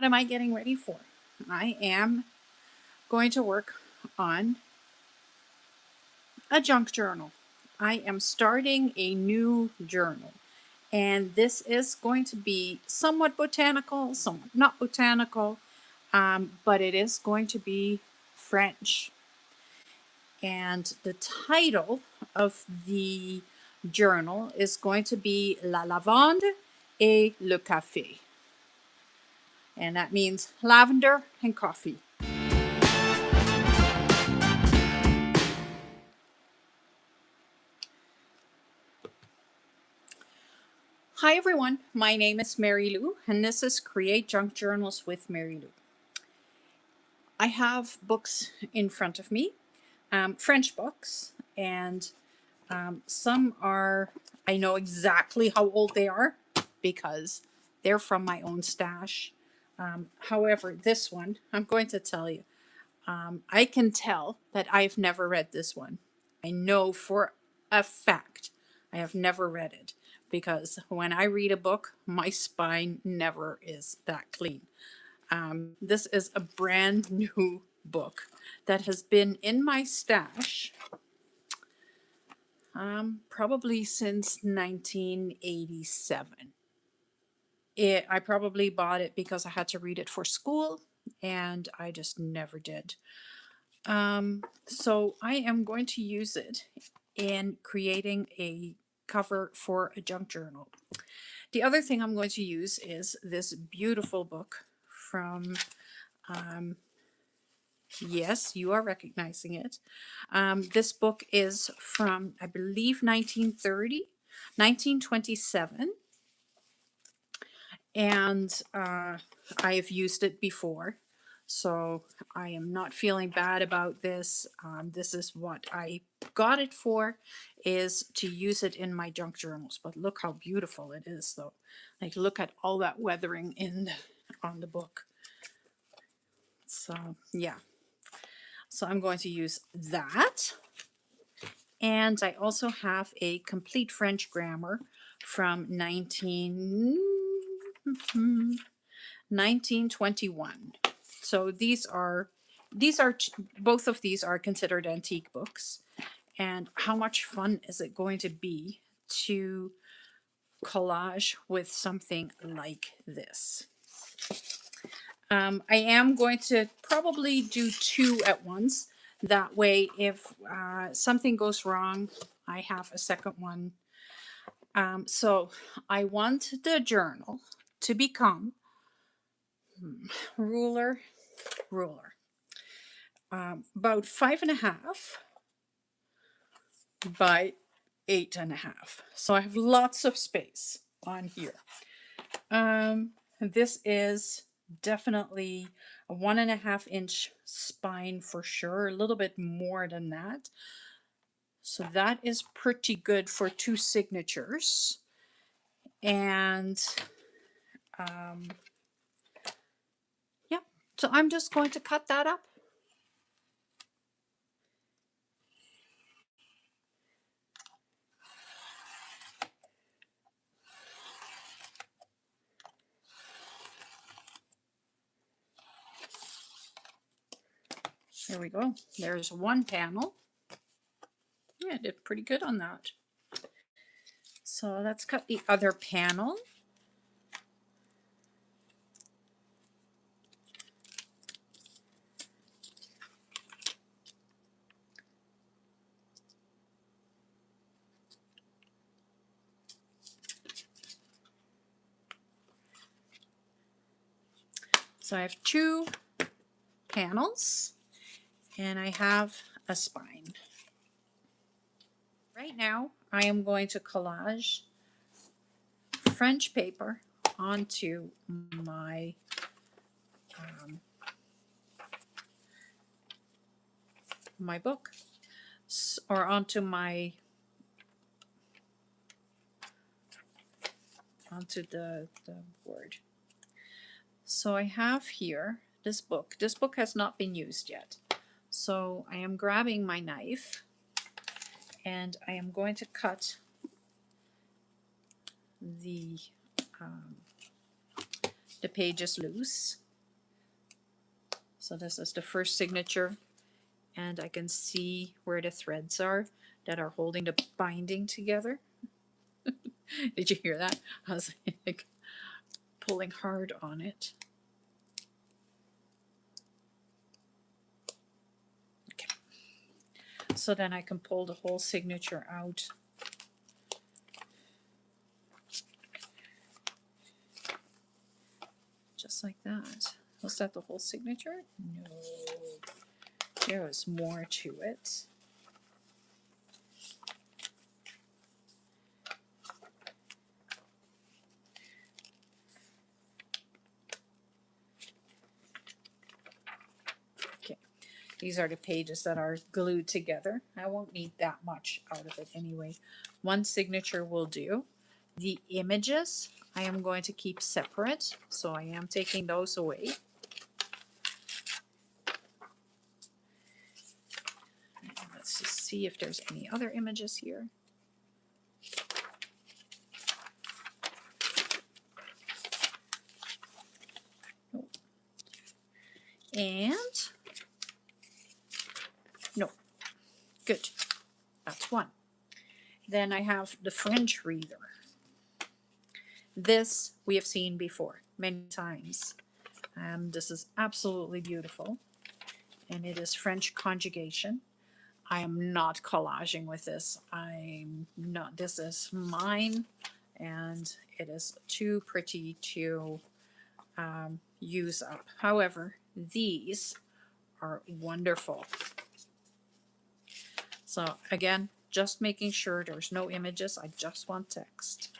What am I getting ready for? I am going to work on a junk journal. I am starting a new journal, and this is going to be somewhat botanical, somewhat not botanical, but it is going to be French. And the title of the journal is going to be La Lavande et le café. And that means lavender and coffee. Hi everyone, my name is Mary Lou, and this is Create Junk Journals with Mary Lou. I have books in front of me, French books, and some are, I know exactly how old they are because they're from my own stash. However, this one, I'm going to tell you, I can tell that I've never read this one. I know for a fact I have never read it because when I read a book, my spine never is that clean. This is a brand new book that has been in my stash probably since 1987. I probably bought it because I had to read it for school, and I just never did. So I am going to use it in creating a cover for a junk journal. The other thing I'm going to use is this beautiful book from, yes, you are recognizing it. This book is from, I believe, 1930, 1927. And I have used it before, so I am not feeling bad about this. This is what I got it for, is to use it in my junk journals. But look how beautiful it is, though. Like, look at all that weathering on the book. So yeah, so I'm going to use that. And I also have a complete French grammar from 1921. So both of these are considered antique books. And how much fun is it going to be to collage with something like this? I am going to probably do two at once. That way, if something goes wrong, I have a second one. So I want the journal to become ruler, about 5.5 by 8.5. So I have lots of space on here. This is definitely a 1.5-inch spine for sure, a little bit more than that. So that is pretty good for 2 signatures. And yeah, so I'm just going to cut that up. There we go. There's one panel. Yeah, I did pretty good on that. So let's cut the other panel. So I have 2 panels and I have a spine. Right now, I am going to collage French paper onto my my book, or onto the board. So I have here this book. This book has not been used yet. So I am grabbing my knife and I am going to cut the pages loose. So this is the first signature, and I can see where the threads are that are holding the binding together. Did you hear that? I was like pulling hard on it. Okay. So then I can pull the whole signature out. Just like that. Was that the whole signature? No. There was more to it. Okay. These are the pages that are glued together. I won't need that much out of it anyway. One signature will do. The images I am going to keep separate, so I am taking those away. Let's just see if there's any other images here. Nope. And no. Good. That's one. Then I have the French reader. This we have seen before many times. This is absolutely beautiful, and it is French conjugation. I am not collaging with this. I'm not. This is mine, and it is too pretty to use up. However, these are wonderful. So again, just making sure there's no images. I just want text.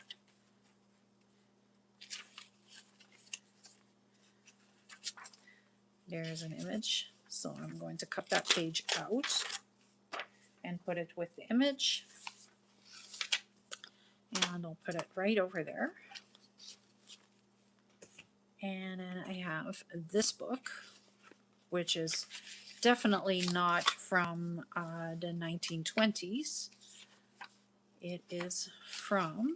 There's an image, so I'm going to cut that page out and put it with the image, and I'll put it right over there. And then I have this book, which is definitely not from the 1920s. It is from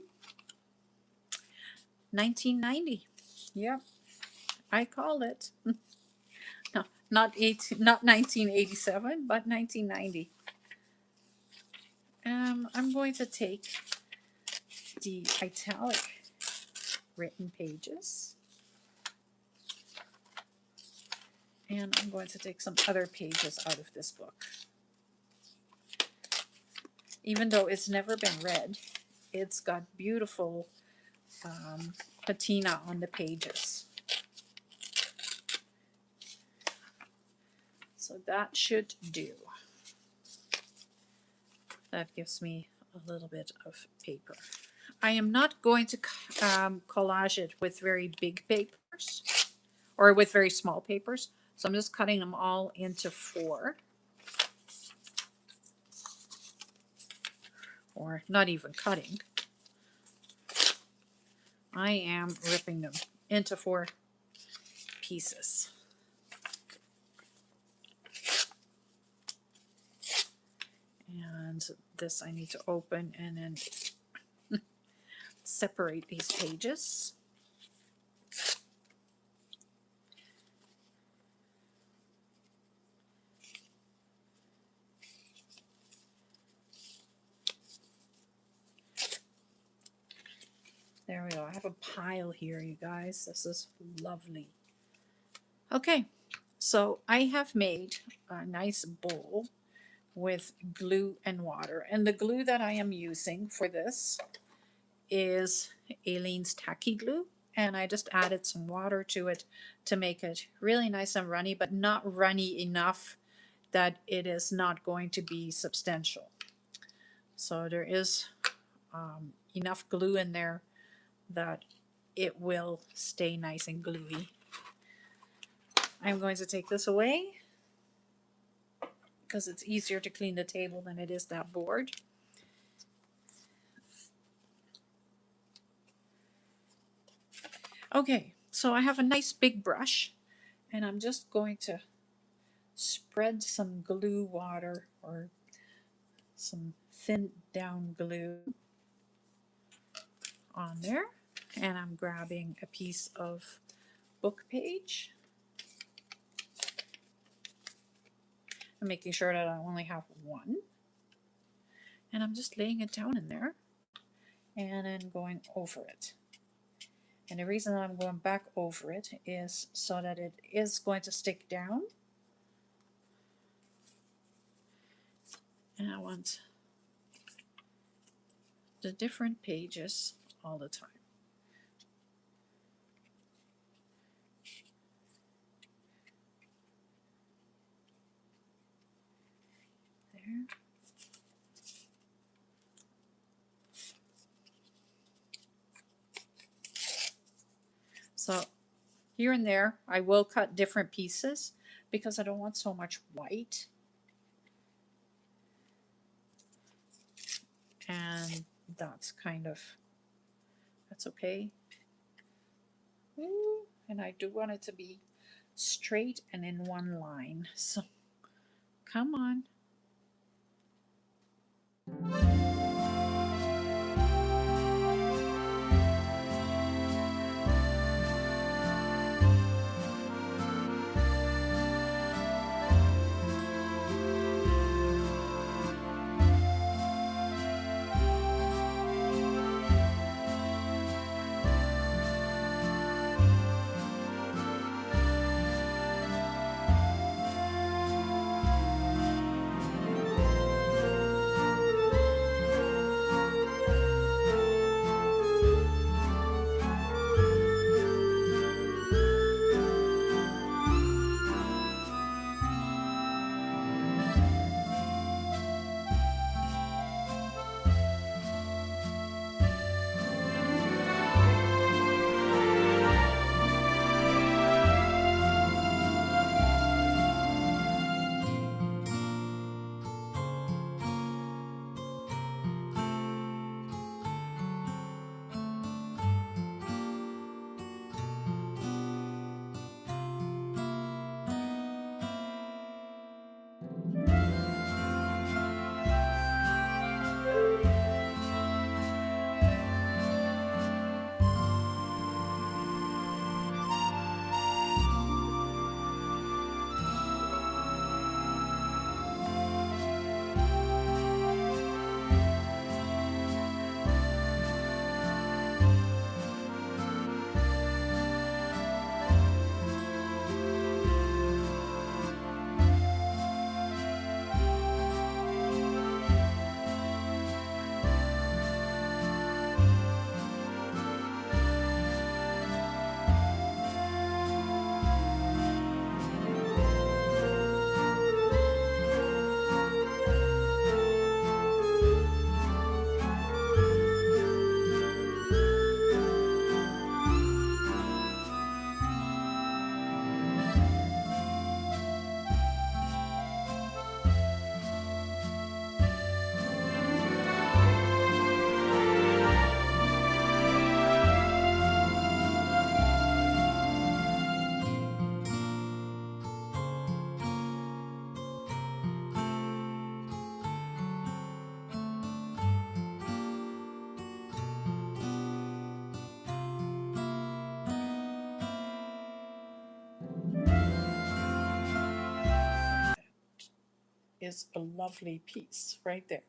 1990. Yep, I call it. No, not 1987, but 1990. I'm going to take the italic written pages, and I'm going to take some other pages out of this book. Even though it's never been read, it's got beautiful patina on the pages. So that should do. That gives me a little bit of paper. I am not going to collage it with very big papers or with very small papers. So I'm just cutting them all into 4. Or not even cutting. I am ripping them into 4 pieces. And this I need to open and then separate these pages. There we go. I have a pile here, you guys. This is lovely. Okay, so I have made a nice bowl with glue and water. And the glue that I am using for this is Aleene's Tacky Glue. And I just added some water to it to make it really nice and runny, but not runny enough that it is not going to be substantial. So there is enough glue in there that it will stay nice and gluey. I'm going to take this away because it's easier to clean the table than it is that board. Okay, so I have a nice big brush, and I'm just going to spread some glue water or some thin down glue on there, and I'm grabbing a piece of book page, I'm making sure that I only have one. And I'm just laying it down in there and then going over it. And the reason I'm going back over it is so that it is going to stick down. And I want the different pages all the time. There. So here and there, I will cut different pieces because I don't want so much white. And that's okay. Ooh, and I do want it to be straight and in one line. So come on. Is a lovely piece right there.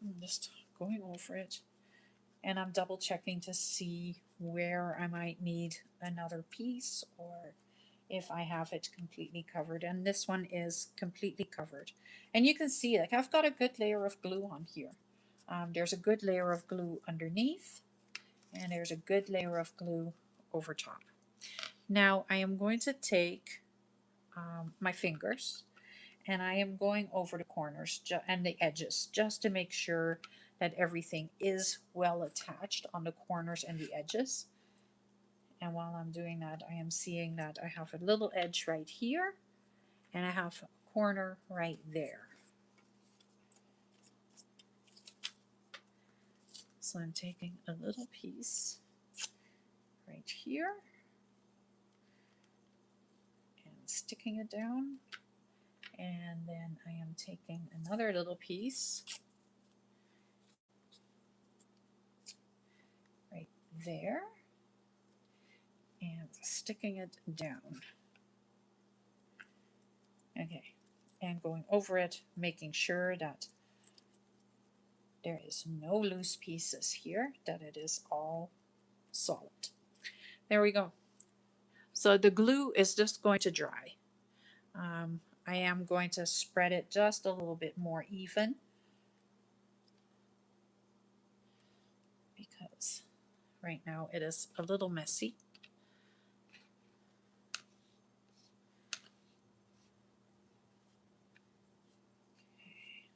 I'm just going over it and I'm double checking to see where I might need another piece or if I have it completely covered. And this one is completely covered. And you can see like I've got a good layer of glue on here. There's a good layer of glue underneath and there's a good layer of glue over top. Now I am going to take my fingers and I am going over the corners and the edges just to make sure that everything is well attached on the corners and the edges. And while I'm doing that, I am seeing that I have a little edge right here and I have a corner right there. So I'm taking a little piece right here and sticking it down. And then I am taking another little piece right there and sticking it down. Okay, and going over it, making sure that there is no loose pieces here, that it is all solid. There we go. So the glue is just going to dry. I am going to spread it just a little bit more even because right now it is a little messy.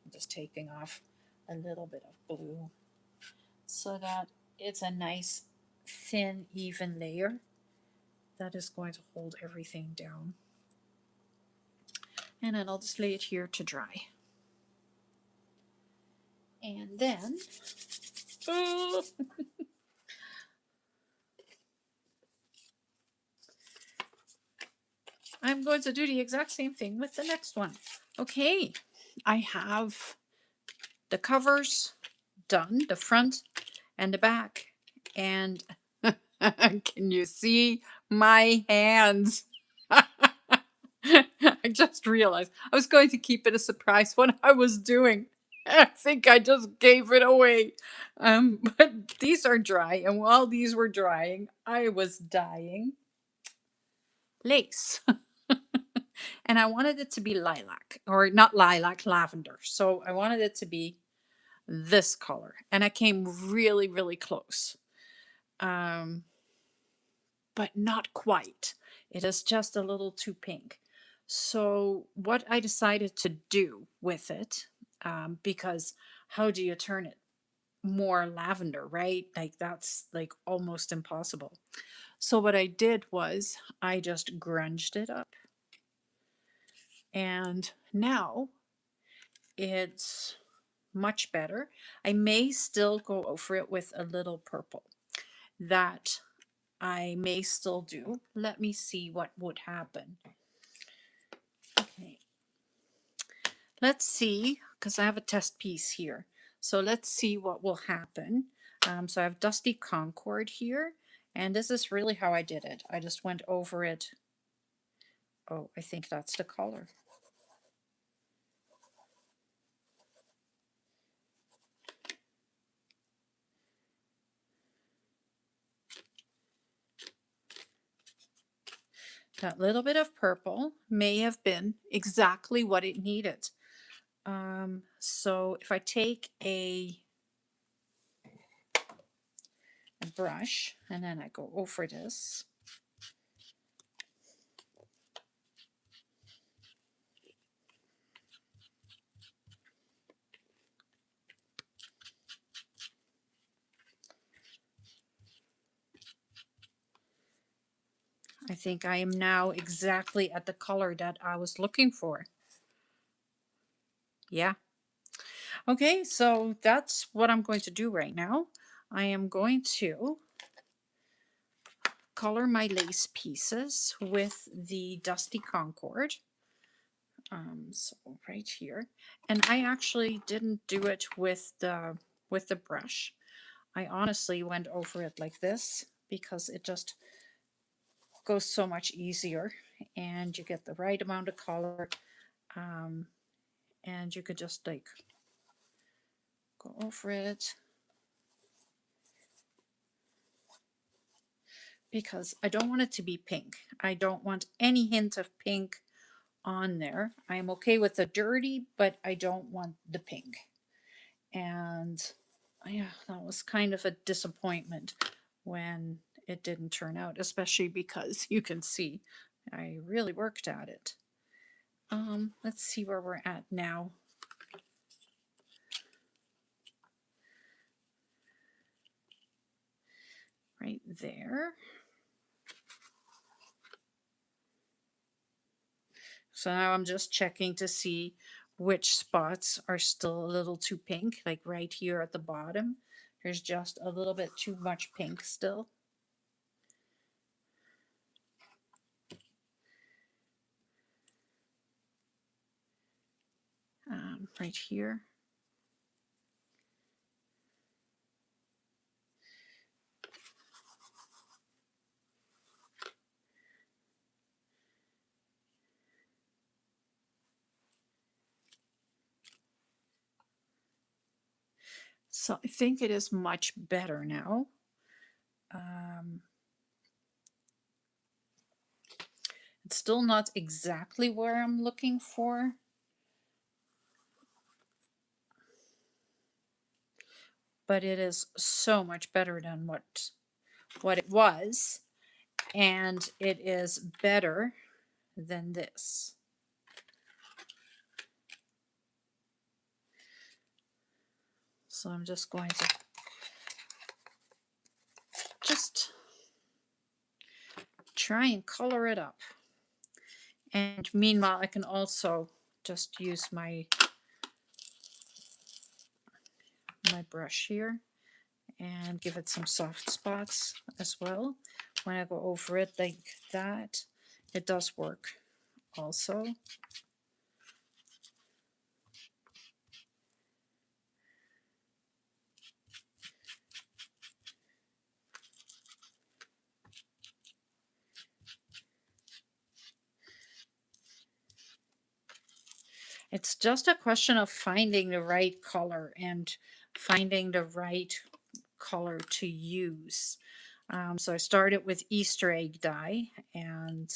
I'm just taking off a little bit of glue so that it's a nice thin even layer that is going to hold everything down. And then I'll just lay it here to dry. And then I'm going to do the exact same thing with the next one. Okay, I have the covers done, the front and the back. And can you see my hands? I just realized I was going to keep it a surprise what I was doing. I think I just gave it away. But these are dry, and while these were drying, I was dyeing lace. And I wanted it to be lilac, or not lilac, lavender. So I wanted it to be this color. And I came really, really close. Um, but not quite. It is just a little too pink. So what I decided to do with it, because how do you turn it more lavender, right? Like that's like almost impossible. So what I did was I just grunged it up. And now it's much better. I may still go over it with a little purple. That I may still do. Let me see what would happen. Okay. Let's see, because I have a test piece here. So let's see what will happen. So I have Dusty Concord here, and this is really how I did it. I just went over it. Oh, I think that's the color. That little bit of purple may have been exactly what it needed. So if I take a brush and then I go over this, I think I am now exactly at the color that I was looking for. Yeah. Okay, so that's what I'm going to do right now. I am going to color my lace pieces with the Dusty Concord. So right here. And I actually didn't do it with the brush. I honestly went over it like this because it just goes so much easier and you get the right amount of color. And you could just like go over it because I don't want it to be pink. I don't want any hint of pink on there. I'm okay with the dirty, but I don't want the pink. And yeah, that was kind of a disappointment when it didn't turn out, especially because you can see I really worked at it. Let's see where we're at now. Right there. So now I'm just checking to see which spots are still a little too pink, like right here at the bottom. There's just a little bit too much pink still. Right here. So I think it is much better now. Um, it's still not exactly where I'm looking for, but it is so much better than what it was, and it is better than this. So I'm just going to just try and color it up. And meanwhile, I can also just use my brush here and give it some soft spots as well. When I go over it like that, it does work also. It's just a question of finding the right color and finding the right color to use. So I started with Easter egg dye, and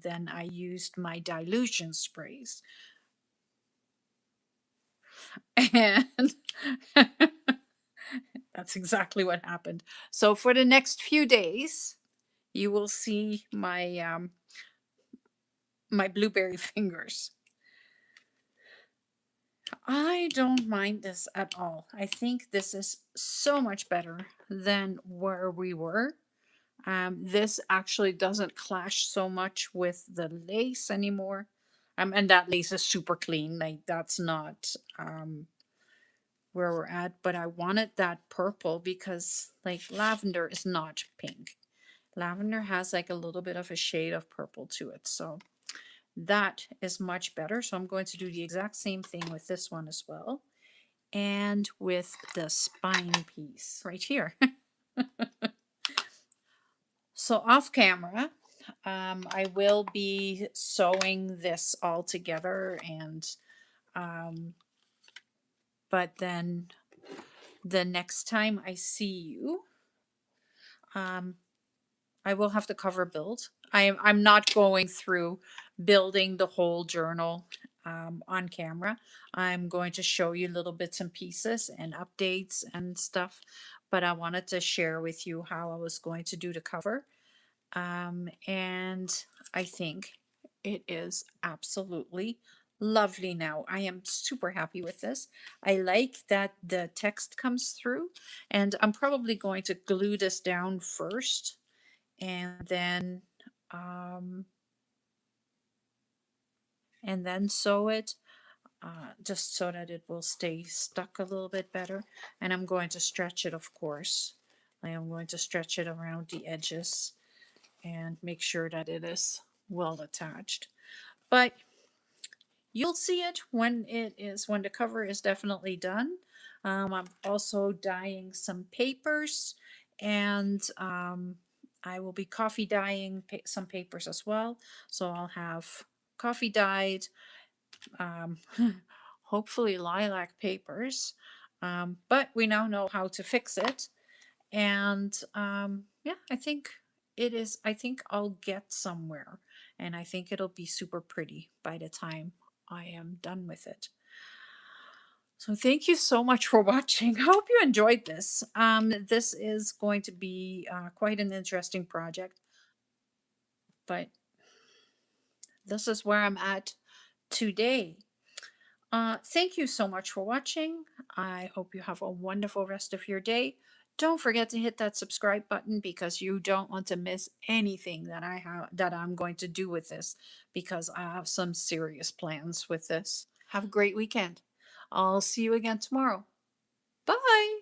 then I used my dilution sprays. And that's exactly what happened. So for the next few days, you will see my blueberry fingers. I don't mind this at all. I think this is so much better than where we were. This actually doesn't clash so much with the lace anymore. And that lace is super clean. Like that's not where we're at. But I wanted that purple because like lavender is not pink. Lavender has like a little bit of a shade of purple to it. So that is much better. So I'm going to do the exact same thing with this one as well. And with the spine piece right here. So off camera, I will be sewing this all together, and but then the next time I see you, I will have the cover built. I'm not going through building the whole journal on camera. I'm going to show you little bits and pieces and updates and stuff, but I wanted to share with you how I was going to do the cover. And I think it is absolutely lovely now. I am super happy with this. I like that the text comes through, and I'm probably going to glue this down first um, and then sew it just so that it will stay stuck a little bit better. And I'm going to stretch it, of course. I am going to stretch it around the edges and make sure that it is well attached. But you'll see it when the cover is definitely done. I'm also dyeing some papers, and I will be coffee dyeing some papers as well. So I'll have coffee dyed, um, hopefully lilac papers. But we now know how to fix it. And yeah, I think I'll get somewhere, and I think it'll be super pretty by the time I am done with it. So thank you so much for watching. I hope you enjoyed this. This is going to be quite an interesting project, but this is where I'm at today. Thank you so much for watching. I hope you have a wonderful rest of your day. Don't forget to hit that subscribe button because you don't want to miss anything that I'm going to do with this, because I have some serious plans with this. Have a great weekend. I'll see you again tomorrow. Bye.